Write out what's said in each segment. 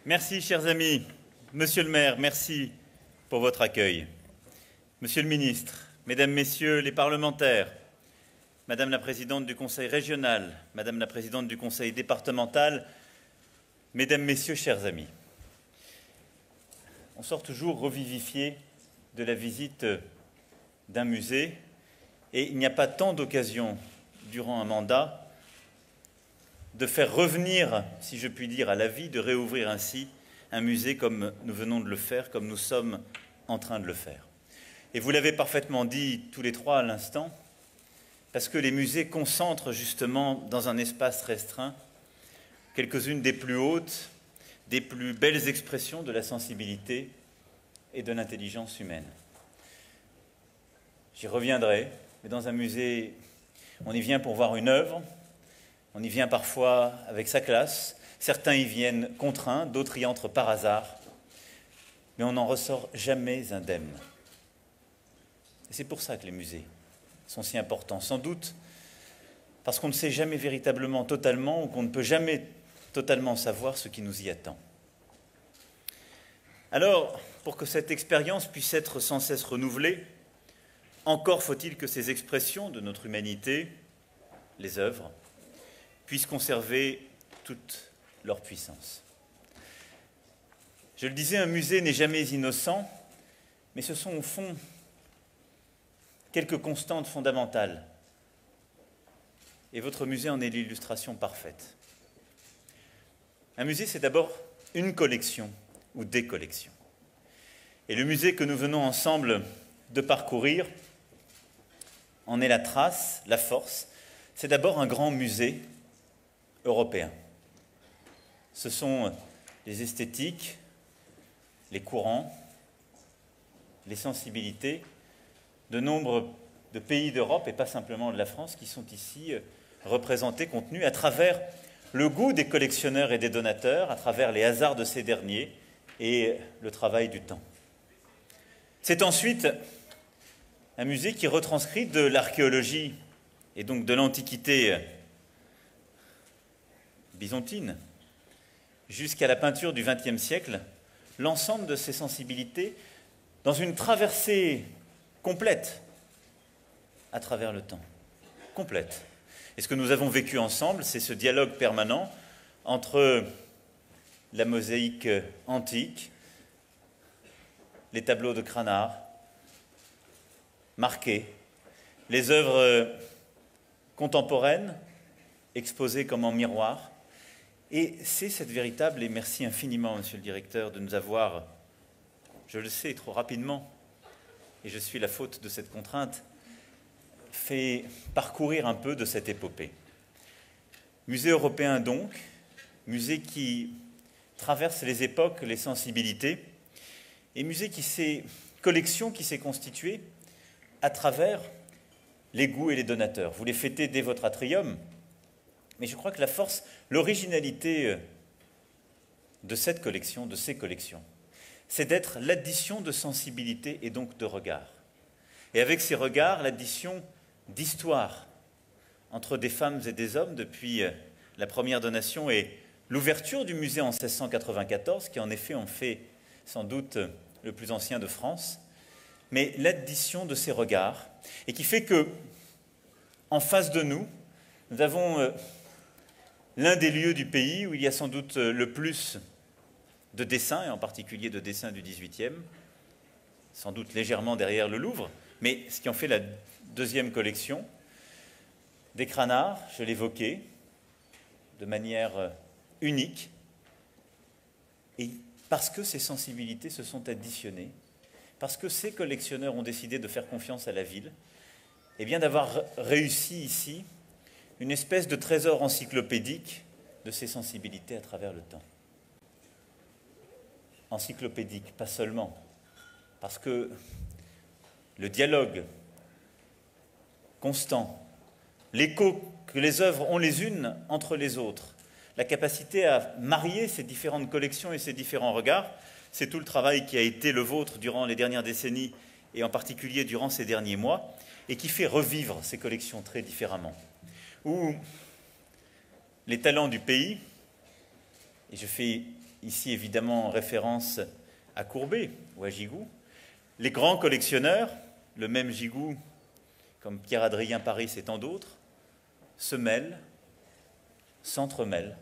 Merci, chers amis. Monsieur le maire, merci pour votre accueil. Monsieur le ministre, mesdames, messieurs les parlementaires, madame la présidente du conseil régional, madame la présidente du conseil départemental, mesdames, messieurs, chers amis. On sort toujours revivifié de la visite d'un musée et il n'y a pas tant d'occasions durant un mandat de faire revenir, si je puis dire, à la vie, de réouvrir ainsi un musée comme nous venons de le faire, comme nous sommes en train de le faire. Et vous l'avez parfaitement dit tous les trois à l'instant, parce que les musées concentrent justement dans un espace restreint quelques-unes des plus hautes, des plus belles expressions de la sensibilité et de l'intelligence humaine. J'y reviendrai, mais dans un musée, on y vient pour voir une œuvre, on y vient parfois avec sa classe, certains y viennent contraints, d'autres y entrent par hasard, mais on n'en ressort jamais indemne. Et c'est pour ça que les musées sont si importants, sans doute parce qu'on ne sait jamais véritablement totalement ou qu'on ne peut jamais totalement savoir ce qui nous y attend. Alors, pour que cette expérience puisse être sans cesse renouvelée, encore faut-il que ces expressions de notre humanité, les œuvres, puissent conserver toute leur puissance. Je le disais, un musée n'est jamais innocent, mais ce sont au fond quelques constantes fondamentales. Et votre musée en est l'illustration parfaite. Un musée, c'est d'abord une collection ou des collections. Et le musée que nous venons ensemble de parcourir en est la trace, la force. C'est d'abord un grand musée européen. Ce sont les esthétiques, les courants, les sensibilités de nombre de pays d'Europe, et pas simplement de la France, qui sont ici représentés, contenus, à travers le goût des collectionneurs et des donateurs, à travers les hasards de ces derniers et le travail du temps. C'est ensuite un musée qui retranscrit de l'archéologie et donc de l'Antiquité byzantine jusqu'à la peinture du XXe siècle, l'ensemble de ces sensibilités dans une traversée complète à travers le temps. Complète. Et ce que nous avons vécu ensemble, c'est ce dialogue permanent entre la mosaïque antique, les tableaux de Cranach, marqués, les œuvres contemporaines, exposées comme en miroir. Et c'est cette véritable, et merci infiniment, monsieur le directeur, de nous avoir, je le sais, trop rapidement, et je suis la faute de cette contrainte, fait parcourir un peu de cette épopée. Musée européen donc, musée qui traverse les époques, les sensibilités, et musée collection qui s'est constituée à travers les goûts et les donateurs. Vous les fêtez dès votre atrium, mais je crois que la force, l'originalité de cette collection, de ces collections, c'est d'être l'addition de sensibilité et donc de regards. Et avec ces regards, l'addition d'histoire entre des femmes et des hommes depuis la première donation et l'ouverture du musée en 1694, qui en effet en fait sans doute le plus ancien de France, mais l'addition de ces regards, et qui fait que, en face de nous, nous avons l'un des lieux du pays où il y a sans doute le plus de dessins, et en particulier de dessins du XVIIIe, sans doute légèrement derrière le Louvre, mais ce qui en fait la deuxième collection, des Cranach, je l'évoquais, de manière unique, et parce que ces sensibilités se sont additionnées, parce que ces collectionneurs ont décidé de faire confiance à la ville, et bien d'avoir réussi ici une espèce de trésor encyclopédique de ces sensibilités à travers le temps. Encyclopédique, pas seulement, parce que le dialogue constant, l'écho que les œuvres ont les unes entre les autres, la capacité à marier ces différentes collections et ces différents regards, c'est tout le travail qui a été le vôtre durant les dernières décennies et en particulier durant ces derniers mois, et qui fait revivre ces collections très différemment. Où les talents du pays, et je fais ici évidemment en référence à Courbet ou à Gigou. Les grands collectionneurs, le même Gigou, comme Pierre-Adrien Paris et tant d'autres, se mêlent, s'entremêlent,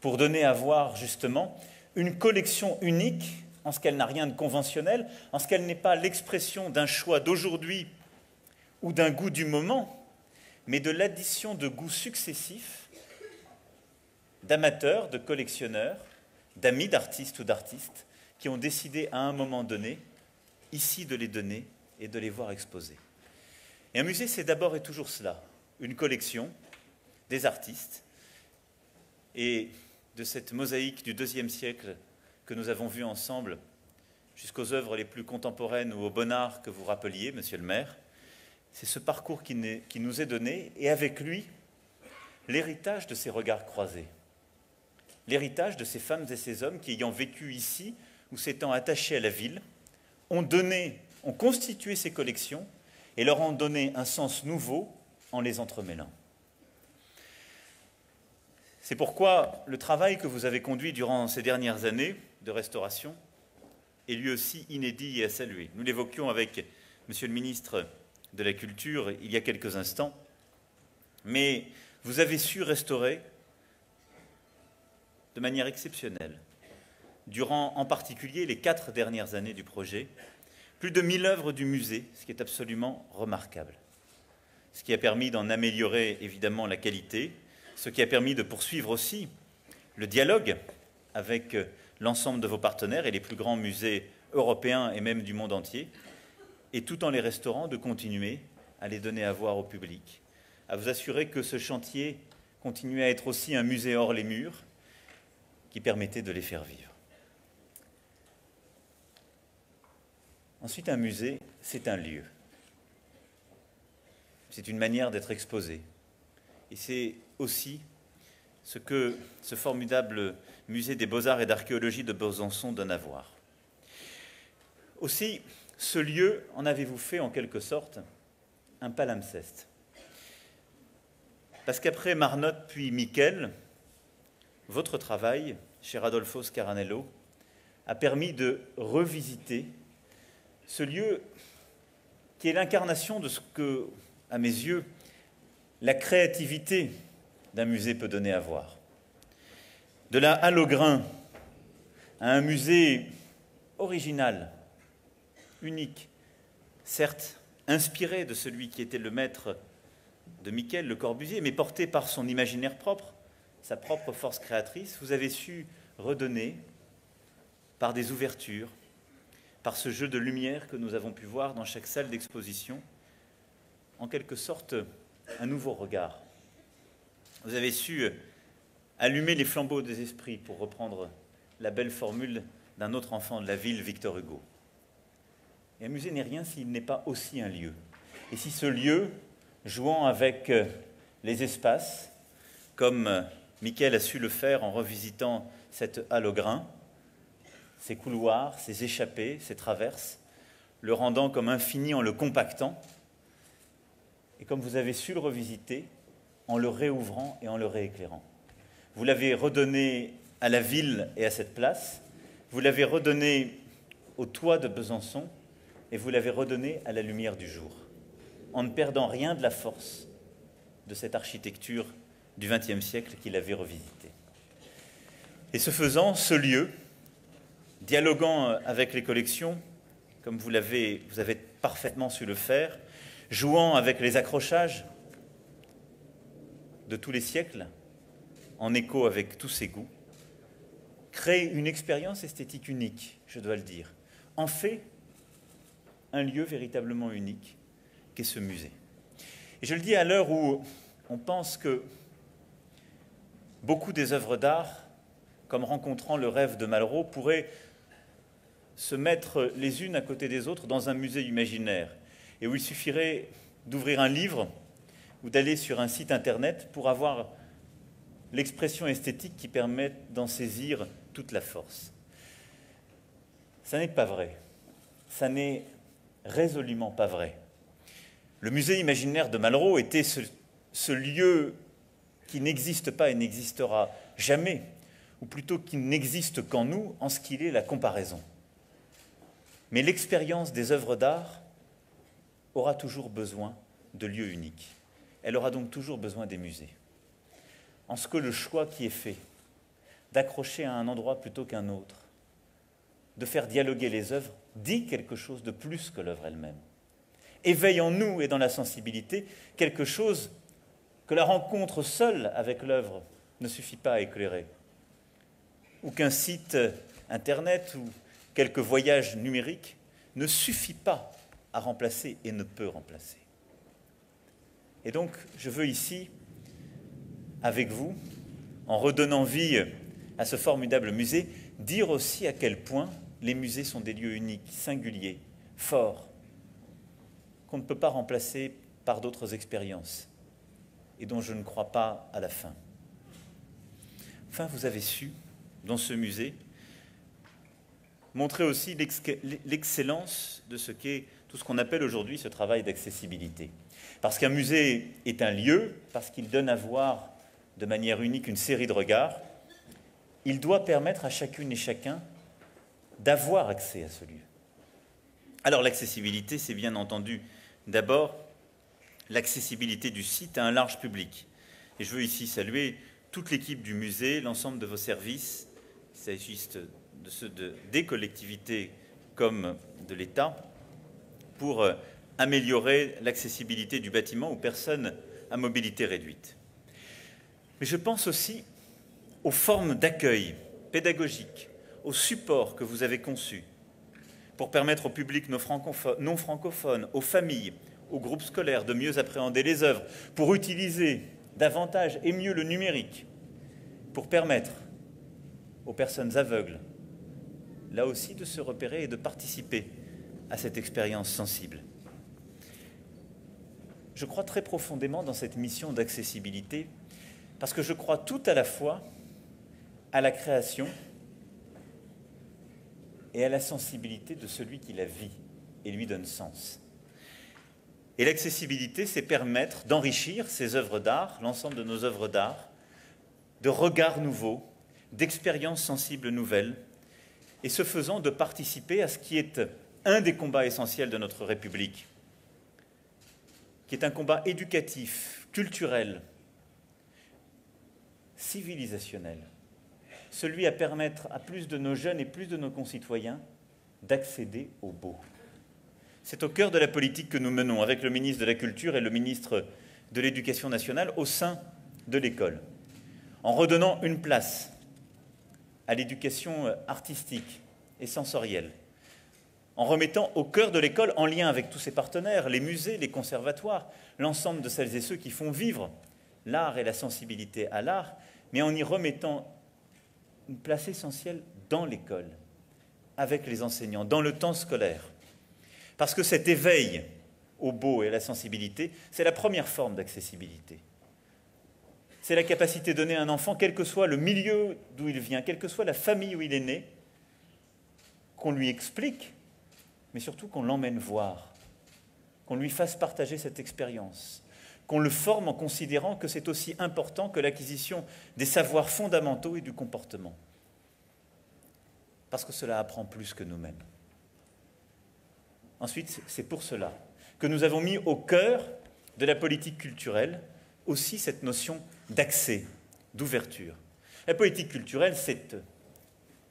pour donner à voir justement une collection unique en ce qu'elle n'a rien de conventionnel, en ce qu'elle n'est pas l'expression d'un choix d'aujourd'hui ou d'un goût du moment, mais de l'addition de goûts successifs d'amateurs, de collectionneurs, d'amis d'artistes ou d'artistes qui ont décidé à un moment donné, ici, de les donner et de les voir exposés. Et un musée, c'est d'abord et toujours cela, une collection des artistes et de cette mosaïque du IIe siècle que nous avons vue ensemble jusqu'aux œuvres les plus contemporaines ou au Bonnard que vous rappeliez, monsieur le maire. C'est ce parcours qui nous est donné et avec lui, l'héritage de ces regards croisés, l'héritage de ces femmes et ces hommes qui, ayant vécu ici ou s'étant attachés à la ville, ont constitué ces collections et leur ont donné un sens nouveau en les entremêlant. C'est pourquoi le travail que vous avez conduit durant ces dernières années de restauration est lui aussi inédit et à saluer. Nous l'évoquions avec monsieur le ministre de la Culture il y a quelques instants, mais vous avez su restaurer de manière exceptionnelle, durant en particulier les 4 dernières années du projet, plus de 1000 œuvres du musée, ce qui est absolument remarquable. Ce qui a permis d'en améliorer évidemment la qualité, ce qui a permis de poursuivre aussi le dialogue avec l'ensemble de vos partenaires et les plus grands musées européens et même du monde entier, et tout en les restaurant, de continuer à les donner à voir au public, à vous assurer que ce chantier continuait à être aussi un musée hors les murs qui permettait de les faire vivre. Ensuite, un musée, c'est un lieu. C'est une manière d'être exposé. Et c'est aussi ce que ce formidable musée des Beaux-Arts et d'Archéologie de Besançon donne à voir. Aussi, ce lieu, en avez-vous fait en quelque sorte un palimpseste. Parce qu'après Marnotte puis Miquel, votre travail, cher Adolfo Scaranello, a permis de revisiter ce lieu qui est l'incarnation de ce que, à mes yeux, la créativité d'un musée peut donner à voir. De la halle au grain à un musée original, unique, certes inspiré de celui qui était le maître de Miquel, Le Corbusier, mais porté par son imaginaire propre, sa propre force créatrice, vous avez su redonner, par des ouvertures, par ce jeu de lumière que nous avons pu voir dans chaque salle d'exposition, en quelque sorte un nouveau regard. Vous avez su allumer les flambeaux des esprits, pour reprendre la belle formule d'un autre enfant de la ville, Victor Hugo. Et un musée n'est rien s'il n'est pas aussi un lieu. Et si ce lieu, jouant avec les espaces, comme Miquel a su le faire en revisitant cette halle au grain, ses couloirs, ses échappées, ses traverses, le rendant comme infini en le compactant, et comme vous avez su le revisiter, en le réouvrant et en le rééclairant. Vous l'avez redonné à la ville et à cette place, vous l'avez redonné au toit de Besançon, et vous l'avez redonné à la lumière du jour, en ne perdant rien de la force de cette architecture du XXe siècle qu'il avait revisitée. Et ce faisant, ce lieu, dialoguant avec les collections, comme vous avez parfaitement su le faire, jouant avec les accrochages de tous les siècles, en écho avec tous ses goûts, crée une expérience esthétique unique, je dois le dire, en fait un lieu véritablement unique qu'est ce musée. Et je le dis à l'heure où on pense que beaucoup des œuvres d'art, comme rencontrant le rêve de Malraux, pourraient se mettre les unes à côté des autres dans un musée imaginaire, et où il suffirait d'ouvrir un livre ou d'aller sur un site internet pour avoir l'expression esthétique qui permet d'en saisir toute la force. Ça n'est pas vrai. Ça n'est résolument pas vrai. Le musée imaginaire de Malraux était ce lieu qui n'existe pas et n'existera jamais, ou plutôt qui n'existe qu'en nous en ce qu'il est la comparaison. Mais l'expérience des œuvres d'art aura toujours besoin de lieux uniques. Elle aura donc toujours besoin des musées. En ce que le choix qui est fait d'accrocher à un endroit plutôt qu'un autre, de faire dialoguer les œuvres, dit quelque chose de plus que l'œuvre elle-même. Éveille en nous et dans la sensibilité quelque chose que la rencontre seule avec l'œuvre ne suffit pas à éclairer, ou qu'un site internet ou quelques voyages numériques ne suffit pas à remplacer et ne peut remplacer. Et donc, je veux ici, avec vous, en redonnant vie à ce formidable musée, dire aussi à quel point les musées sont des lieux uniques, singuliers, forts, qu'on ne peut pas remplacer par d'autres expériences, et dont je ne crois pas à la fin. Enfin, vous avez su, dans ce musée, montrer aussi l'excellence de ce qu'est tout ce qu'on appelle aujourd'hui ce travail d'accessibilité. Parce qu'un musée est un lieu, parce qu'il donne à voir de manière unique une série de regards, il doit permettre à chacune et chacun d'avoir accès à ce lieu. Alors l'accessibilité, c'est bien entendu d'abord l'accessibilité du site à un large public. Et je veux ici saluer toute l'équipe du musée, l'ensemble de vos services, il s'agisse de ceux des collectivités comme de l'État, pour améliorer l'accessibilité du bâtiment aux personnes à mobilité réduite. Mais je pense aussi aux formes d'accueil pédagogique, aux supports que vous avez conçus pour permettre au public non francophone, aux familles, aux groupes scolaires de mieux appréhender les œuvres, pour utiliser davantage et mieux le numérique, pour permettre aux personnes aveugles, là aussi, de se repérer et de participer à cette expérience sensible. Je crois très profondément dans cette mission d'accessibilité parce que je crois tout à la fois à la création et à la sensibilité de celui qui la vit et lui donne sens. Et l'accessibilité, c'est permettre d'enrichir ces œuvres d'art, l'ensemble de nos œuvres d'art, de regards nouveaux, d'expériences sensibles nouvelles, et ce faisant de participer à ce qui est un des combats essentiels de notre République, qui est un combat éducatif, culturel, civilisationnel, celui à permettre à plus de nos jeunes et plus de nos concitoyens d'accéder au beau. C'est au cœur de la politique que nous menons avec le ministre de la Culture et le ministre de l'Éducation nationale au sein de l'école, en redonnant une place à l'éducation artistique et sensorielle, en remettant au cœur de l'école, en lien avec tous ses partenaires, les musées, les conservatoires, l'ensemble de celles et ceux qui font vivre l'art et la sensibilité à l'art, mais en y remettant une place essentielle dans l'école, avec les enseignants, dans le temps scolaire. Parce que cet éveil au beau et à la sensibilité, c'est la première forme d'accessibilité. C'est la capacité donnée à un enfant, quel que soit le milieu d'où il vient, quelle que soit la famille où il est né, qu'on lui explique, mais surtout qu'on l'emmène voir, qu'on lui fasse partager cette expérience, qu'on le forme en considérant que c'est aussi important que l'acquisition des savoirs fondamentaux et du comportement. Parce que cela apprend plus que nous-mêmes. Ensuite, c'est pour cela que nous avons mis au cœur de la politique culturelle aussi cette notion d'accès, d'ouverture. La politique culturelle, c'est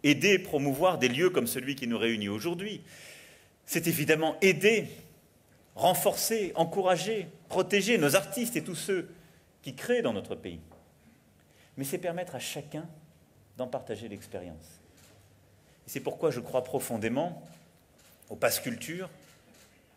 aider et promouvoir des lieux comme celui qui nous réunit aujourd'hui. C'est évidemment aider, renforcer, encourager, protéger nos artistes et tous ceux qui créent dans notre pays. Mais c'est permettre à chacun d'en partager l'expérience. Et c'est pourquoi je crois profondément au Pass Culture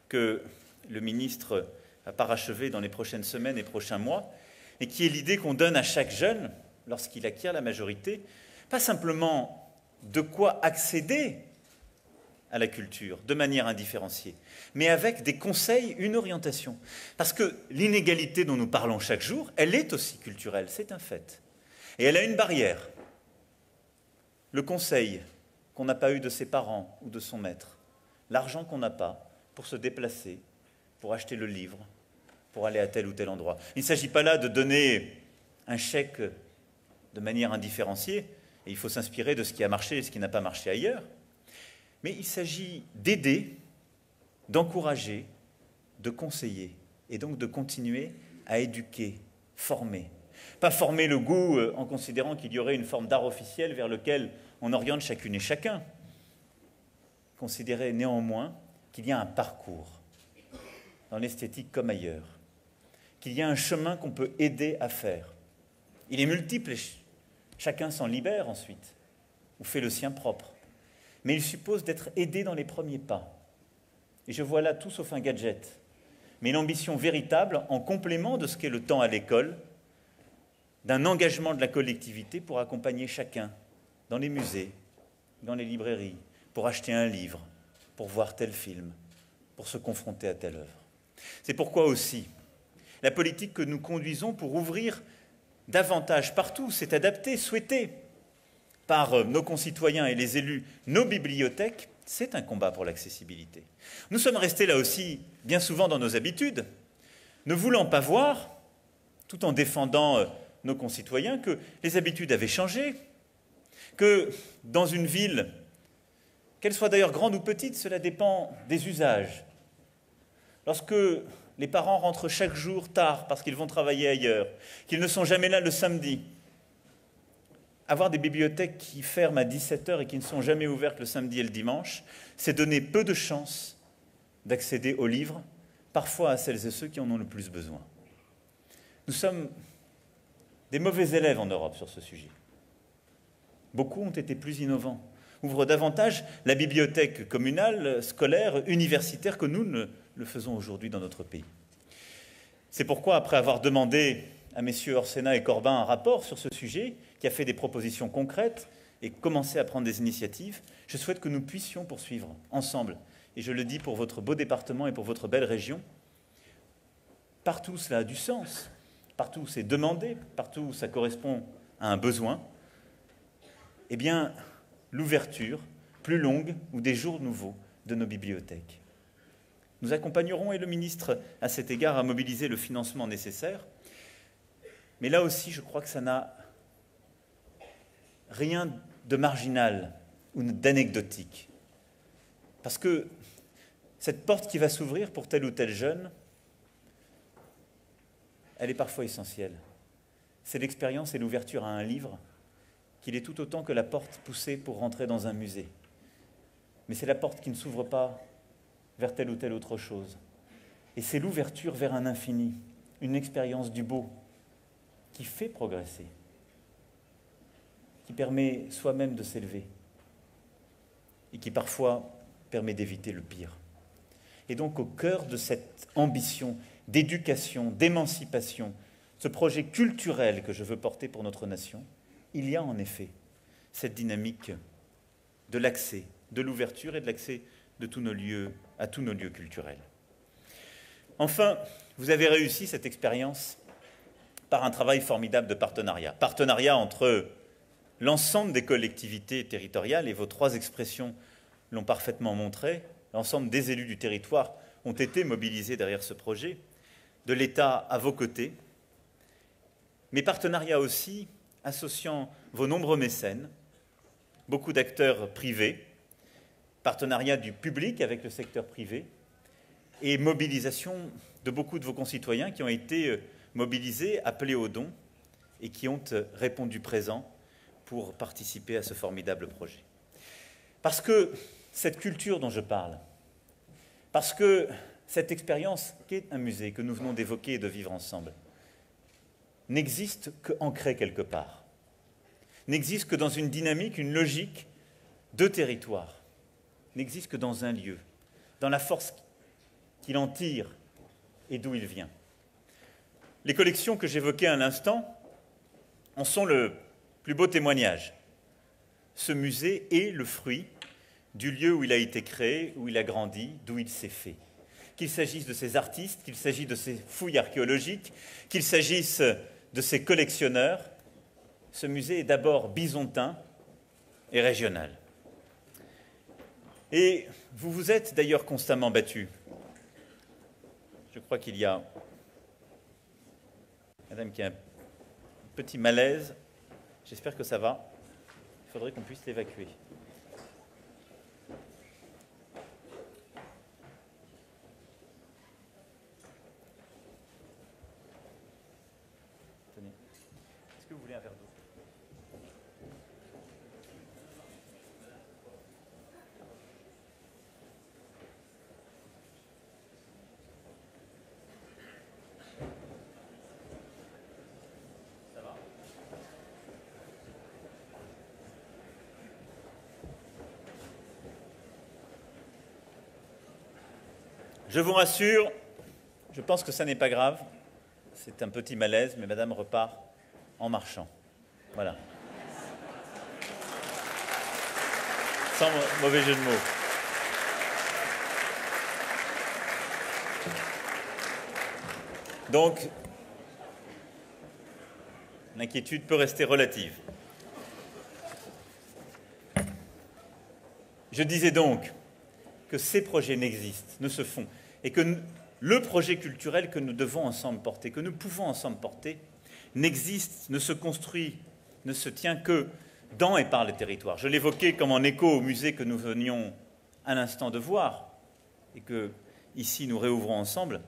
que le ministre va parachever dans les prochaines semaines et prochains mois, et qui est l'idée qu'on donne à chaque jeune, lorsqu'il acquiert la majorité, pas simplement de quoi accéder à la culture de manière indifférenciée, mais avec des conseils, une orientation. Parce que l'inégalité dont nous parlons chaque jour, elle est aussi culturelle, c'est un fait. Et elle a une barrière. Le conseil qu'on n'a pas eu de ses parents ou de son maître, l'argent qu'on n'a pas pour se déplacer, pour acheter le livre, pour aller à tel ou tel endroit. Il ne s'agit pas là de donner un chèque de manière indifférenciée. et il faut s'inspirer de ce qui a marché et ce qui n'a pas marché ailleurs. Mais il s'agit d'aider, d'encourager, de conseiller, et donc de continuer à éduquer, former. Pas former le goût en considérant qu'il y aurait une forme d'art officiel vers lequel on oriente chacune et chacun. Considérer néanmoins qu'il y a un parcours, dans l'esthétique comme ailleurs, qu'il y a un chemin qu'on peut aider à faire. Il est multiple et chacun s'en libère ensuite, ou fait le sien propre. Mais il suppose d'être aidé dans les premiers pas. Et je vois là tout sauf un gadget, mais l'ambition véritable en complément de ce qu'est le temps à l'école, d'un engagement de la collectivité pour accompagner chacun dans les musées, dans les librairies, pour acheter un livre, pour voir tel film, pour se confronter à telle œuvre. C'est pourquoi aussi la politique que nous conduisons pour ouvrir davantage partout, s'est adaptée, souhaitée par nos concitoyens et les élus, nos bibliothèques, c'est un combat pour l'accessibilité. Nous sommes restés là aussi bien souvent dans nos habitudes, ne voulant pas voir, tout en défendant nos concitoyens, que les habitudes avaient changé, que dans une ville, qu'elle soit d'ailleurs grande ou petite, cela dépend des usages. Lorsque les parents rentrent chaque jour tard parce qu'ils vont travailler ailleurs, qu'ils ne sont jamais là le samedi, avoir des bibliothèques qui ferment à 17h et qui ne sont jamais ouvertes le samedi et le dimanche, c'est donner peu de chances d'accéder aux livres, parfois à celles et ceux qui en ont le plus besoin. Nous sommes des mauvais élèves en Europe sur ce sujet. Beaucoup ont été plus innovants, ouvrent davantage la bibliothèque communale, scolaire, universitaire que nous ne le faisons aujourd'hui dans notre pays. C'est pourquoi, après avoir demandé à messieurs Orsena et Corbin un rapport sur ce sujet, qui a fait des propositions concrètes et commencé à prendre des initiatives, je souhaite que nous puissions poursuivre ensemble, et je le dis pour votre beau département et pour votre belle région, partout où cela a du sens, partout où c'est demandé, partout où ça correspond à un besoin, eh bien, l'ouverture plus longue ou des jours nouveaux de nos bibliothèques. Nous accompagnerons, et le ministre, à cet égard, à mobiliser le financement nécessaire. Mais là aussi, je crois que ça n'a rien de marginal ou d'anecdotique. Parce que cette porte qui va s'ouvrir pour tel ou tel jeune, elle est parfois essentielle. C'est l'expérience et l'ouverture à un livre qu'il est tout autant que la porte poussée pour rentrer dans un musée. Mais c'est la porte qui ne s'ouvre pas vers telle ou telle autre chose. Et c'est l'ouverture vers un infini, une expérience du beau, qui fait progresser, qui permet soi-même de s'élever, et qui parfois permet d'éviter le pire. Et donc au cœur de cette ambition d'éducation, d'émancipation, ce projet culturel que je veux porter pour notre nation, il y a en effet cette dynamique de l'accès, de l'ouverture et de l'accès de tous nos lieux, à tous nos lieux culturels. Enfin, vous avez réussi cette expérience par un travail formidable de partenariat. Partenariat entre l'ensemble des collectivités territoriales, et vos trois expressions l'ont parfaitement montré, l'ensemble des élus du territoire ont été mobilisés derrière ce projet, de l'État à vos côtés, mais partenariat aussi associant vos nombreux mécènes, beaucoup d'acteurs privés, partenariat du public avec le secteur privé, et mobilisation de beaucoup de vos concitoyens qui ont été mobilisés, appelés aux dons, et qui ont répondu présent pour participer à ce formidable projet. Parce que cette culture dont je parle, parce que cette expérience qu'est un musée, que nous venons d'évoquer et de vivre ensemble, n'existe qu'ancrée quelque part, n'existe que dans une dynamique, une logique de territoire, n'existe que dans un lieu, dans la force qu'il en tire et d'où il vient. Les collections que j'évoquais à l'instant en sont le plus beau témoignage. Ce musée est le fruit du lieu où il a été créé, où il a grandi, d'où il s'est fait. Qu'il s'agisse de ses artistes, qu'il s'agisse de ses fouilles archéologiques, qu'il s'agisse de ses collectionneurs, ce musée est d'abord bisontin et régional. Et vous vous êtes d'ailleurs constamment battus. Je crois qu'il y a madame qui a un petit malaise. J'espère que ça va. il faudrait qu'on puisse l'évacuer. Tenez. Est-ce que vous voulez un verre d'eau? Je vous rassure, je pense que ça n'est pas grave. C'est un petit malaise, mais madame repart en marchant. Voilà. Sans mauvais jeu de mots. Donc, l'inquiétude peut rester relative. Je disais donc que ces projets n'existent, ne se font, et que le projet culturel que nous devons ensemble porter, que nous pouvons ensemble porter, n'existe, ne se construit, ne se tient que dans et par les territoires. Je l'évoquais comme en écho au musée que nous venions à l'instant de voir, et que ici nous réouvrons ensemble.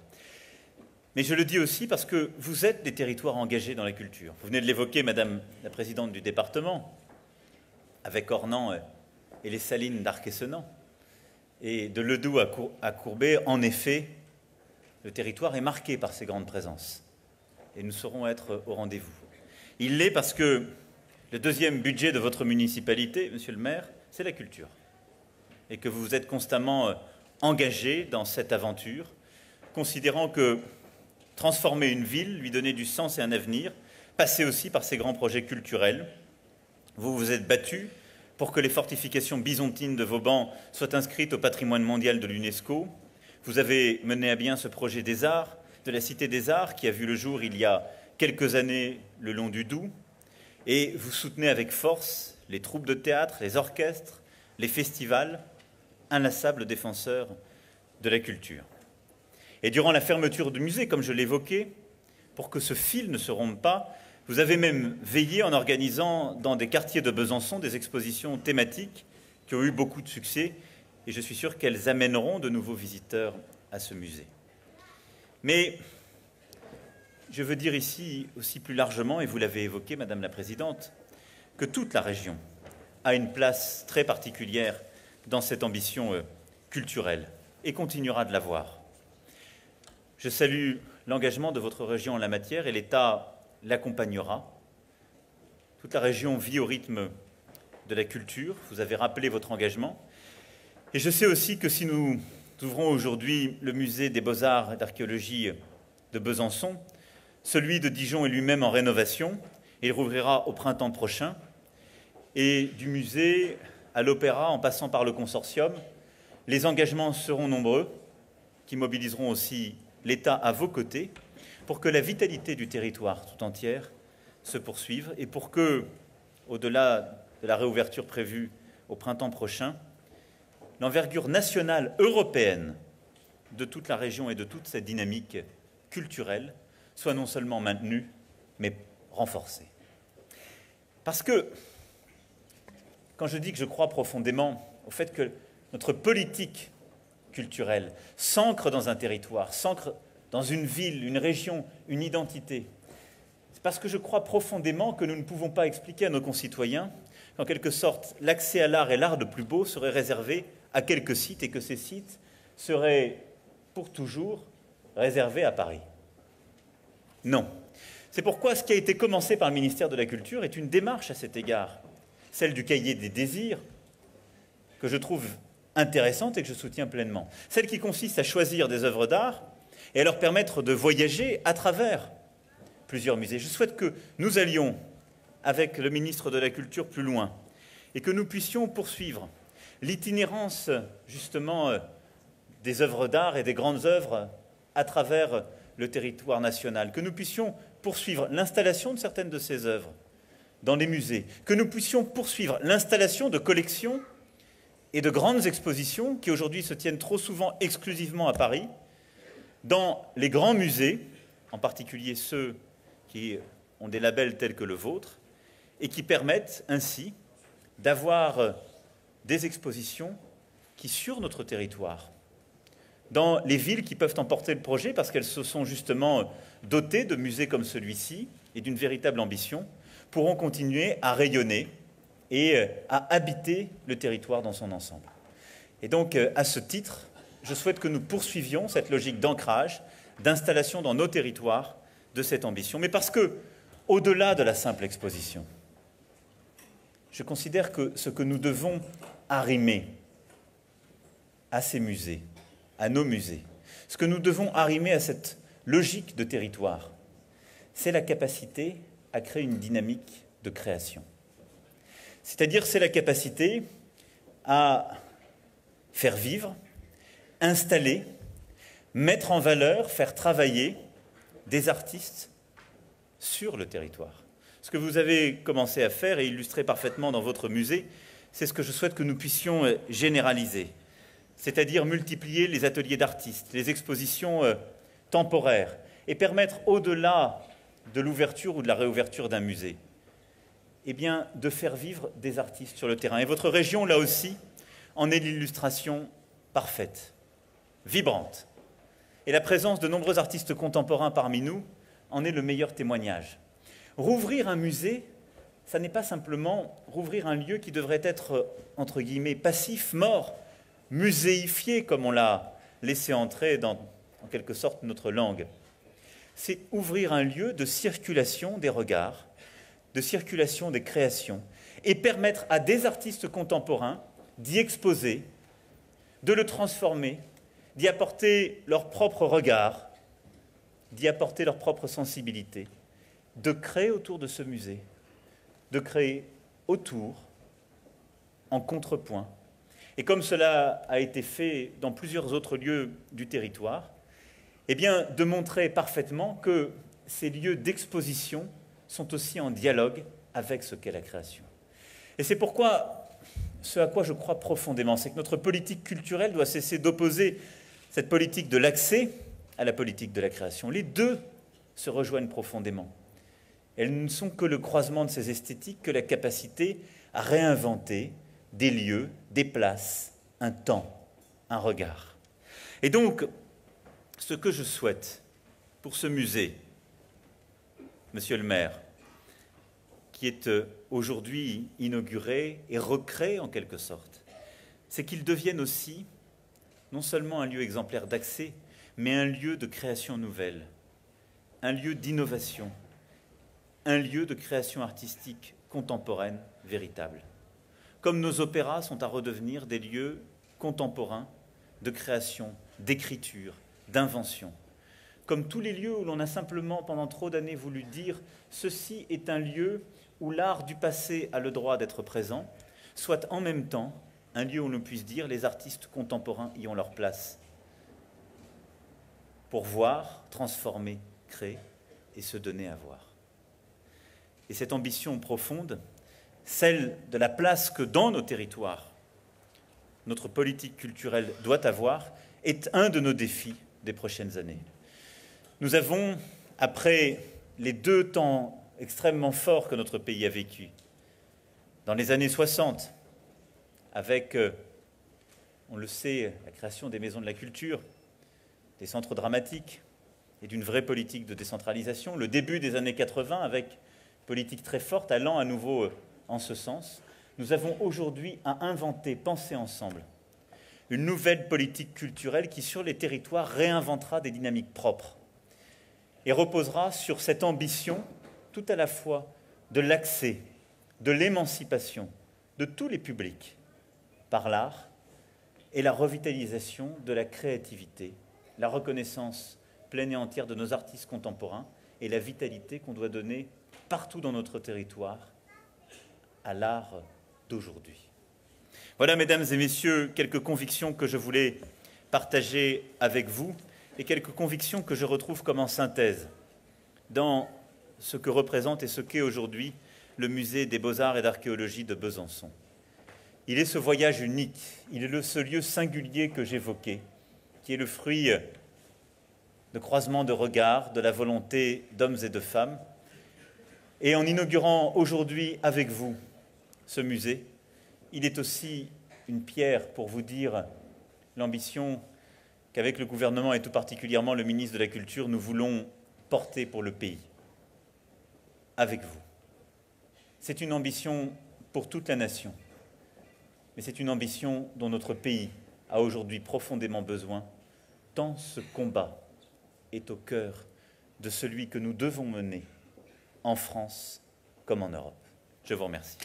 Mais je le dis aussi parce que vous êtes des territoires engagés dans la culture. Vous venez de l'évoquer, Madame la Présidente du département, avec Ornans et les Salines d'Arc-et-Senans. Et de Ledoux à Courbet, en effet, le territoire est marqué par ces grandes présences. Et nous saurons être au rendez-vous. Il l'est parce que le deuxième budget de votre municipalité, monsieur le maire, c'est la culture. Et que vous vous êtes constamment engagé dans cette aventure, considérant que transformer une ville, lui donner du sens et un avenir, passait aussi par ces grands projets culturels. Vous vous êtes battu pour que les fortifications byzantines de Vauban soient inscrites au patrimoine mondial de l'UNESCO. Vous avez mené à bien ce projet des Arts, de la Cité des Arts, qui a vu le jour il y a quelques années le long du Doubs. Et vous soutenez avec force les troupes de théâtre, les orchestres, les festivals, inlassables défenseurs de la culture. Et durant la fermeture du musée, comme je l'évoquais, pour que ce fil ne se rompe pas, vous avez même veillé en organisant dans des quartiers de Besançon des expositions thématiques qui ont eu beaucoup de succès, et je suis sûr qu'elles amèneront de nouveaux visiteurs à ce musée. Mais je veux dire ici aussi plus largement, et vous l'avez évoqué, Madame la Présidente, que toute la région a une place très particulière dans cette ambition culturelle et continuera de l'avoir. Je salue l'engagement de votre région en la matière et l'État l'accompagnera. Toute la région vit au rythme de la culture. Vous avez rappelé votre engagement. Et je sais aussi que si nous ouvrons aujourd'hui le musée des Beaux-Arts et d'Archéologie de Besançon, celui de Dijon est lui-même en rénovation. Il rouvrira au printemps prochain. Et du musée à l'opéra, en passant par le consortium, les engagements seront nombreux, qui mobiliseront aussi l'État à vos côtés, pour que la vitalité du territoire tout entière se poursuive et pour que, au-delà de la réouverture prévue au printemps prochain, l'envergure nationale européenne de toute la région et de toute cette dynamique culturelle soit non seulement maintenue, mais renforcée. Parce que, quand je dis que je crois profondément au fait que notre politique culturelle s'ancre dans un territoire, s'ancre dans une ville, une région, une identité, c'est parce que je crois profondément que nous ne pouvons pas expliquer à nos concitoyens qu'en quelque sorte l'accès à l'art et l'art le plus beau serait réservé à quelques sites et que ces sites seraient pour toujours réservés à Paris. Non. C'est pourquoi ce qui a été commencé par le ministère de la Culture est une démarche à cet égard, celle du cahier des désirs, que je trouve intéressante et que je soutiens pleinement. Celle qui consiste à choisir des œuvres d'art et à leur permettre de voyager à travers plusieurs musées. Je souhaite que nous allions, avec le ministre de la Culture, plus loin et que nous puissions poursuivre l'itinérance, justement, des œuvres d'art et des grandes œuvres à travers le territoire national, que nous puissions poursuivre l'installation de certaines de ces œuvres dans les musées, que nous puissions poursuivre l'installation de collections et de grandes expositions qui aujourd'hui se tiennent trop souvent exclusivement à Paris, dans les grands musées, en particulier ceux qui ont des labels tels que le vôtre, et qui permettent ainsi d'avoir des expositions qui, sur notre territoire, dans les villes qui peuvent emporter le projet, parce qu'elles se sont justement dotées de musées comme celui-ci et d'une véritable ambition, pourront continuer à rayonner et à habiter le territoire dans son ensemble. Et donc, à ce titre, je souhaite que nous poursuivions cette logique d'ancrage, d'installation dans nos territoires de cette ambition. Mais parce que, au-delà de la simple exposition, je considère que ce que nous devons arrimer à ces musées, à nos musées, ce que nous devons arrimer à cette logique de territoire, c'est la capacité à créer une dynamique de création. C'est-à-dire, c'est la capacité à faire vivre, installer, mettre en valeur, faire travailler des artistes sur le territoire. Ce que vous avez commencé à faire et illustrer parfaitement dans votre musée, c'est ce que je souhaite que nous puissions généraliser, c'est-à-dire multiplier les ateliers d'artistes, les expositions temporaires, et permettre, au-delà de l'ouverture ou de la réouverture d'un musée, eh bien, de faire vivre des artistes sur le terrain. Et votre région, là aussi, en est l'illustration parfaite, vibrante. Et la présence de nombreux artistes contemporains parmi nous en est le meilleur témoignage. Rouvrir un musée, ça n'est pas simplement rouvrir un lieu qui devrait être, entre guillemets, passif, mort, muséifié, comme on l'a laissé entrer dans, en quelque sorte, notre langue. C'est ouvrir un lieu de circulation des regards, de circulation des créations, et permettre à des artistes contemporains d'y exposer, de le transformer, d'y apporter leur propre regard, d'y apporter leur propre sensibilité, de créer autour de ce musée, de créer autour, en contrepoint. Et comme cela a été fait dans plusieurs autres lieux du territoire, eh bien, de montrer parfaitement que ces lieux d'exposition sont aussi en dialogue avec ce qu'est la création. Et c'est pourquoi, ce à quoi je crois profondément, c'est que notre politique culturelle doit cesser d'opposer cette politique de l'accès à la politique de la création. Les deux se rejoignent profondément. Elles ne sont que le croisement de ces esthétiques, que la capacité à réinventer des lieux, des places, un temps, un regard. Et donc, ce que je souhaite pour ce musée, Monsieur le maire, qui est aujourd'hui inauguré et recréé en quelque sorte, c'est qu'il devienne aussi non seulement un lieu exemplaire d'accès, mais un lieu de création nouvelle, un lieu d'innovation, un lieu de création artistique contemporaine véritable. Comme nos opéras sont à redevenir des lieux contemporains de création, d'écriture, d'invention. Comme tous les lieux où l'on a simplement, pendant trop d'années, voulu dire « ceci est un lieu où l'art du passé a le droit d'être présent », soit en même temps un lieu où l'on puisse dire « les artistes contemporains y ont leur place » pour voir, transformer, créer et se donner à voir. Et cette ambition profonde, celle de la place que dans nos territoires, notre politique culturelle doit avoir, est un de nos défis des prochaines années. Nous avons, après les deux temps extrêmement forts que notre pays a vécu, dans les années 60, avec, on le sait, la création des maisons de la culture, des centres dramatiques et d'une vraie politique de décentralisation, le début des années 80 avec une politique très forte allant à nouveau en ce sens, nous avons aujourd'hui à inventer, penser ensemble, une nouvelle politique culturelle qui, sur les territoires, réinventera des dynamiques propres et reposera sur cette ambition tout à la fois de l'accès, de l'émancipation de tous les publics par l'art et la revitalisation de la créativité, la reconnaissance pleine et entière de nos artistes contemporains et la vitalité qu'on doit donner partout dans notre territoire à l'art d'aujourd'hui. Voilà, mesdames et messieurs, quelques convictions que je voulais partager avec vous et quelques convictions que je retrouve comme en synthèse dans ce que représente et ce qu'est aujourd'hui le musée des Beaux-Arts et d'Archéologie de Besançon. Il est ce voyage unique, il est ce lieu singulier que j'évoquais, qui est le fruit de croisements de regards, de la volonté d'hommes et de femmes. Et en inaugurant aujourd'hui avec vous ce musée, il est aussi une pierre pour vous dire l'ambition qu'avec le gouvernement et tout particulièrement le ministre de la Culture, nous voulons porter pour le pays, avec vous. C'est une ambition pour toute la nation, mais c'est une ambition dont notre pays a aujourd'hui profondément besoin, tant ce combat est au cœur de celui que nous devons mener en France comme en Europe. Je vous remercie.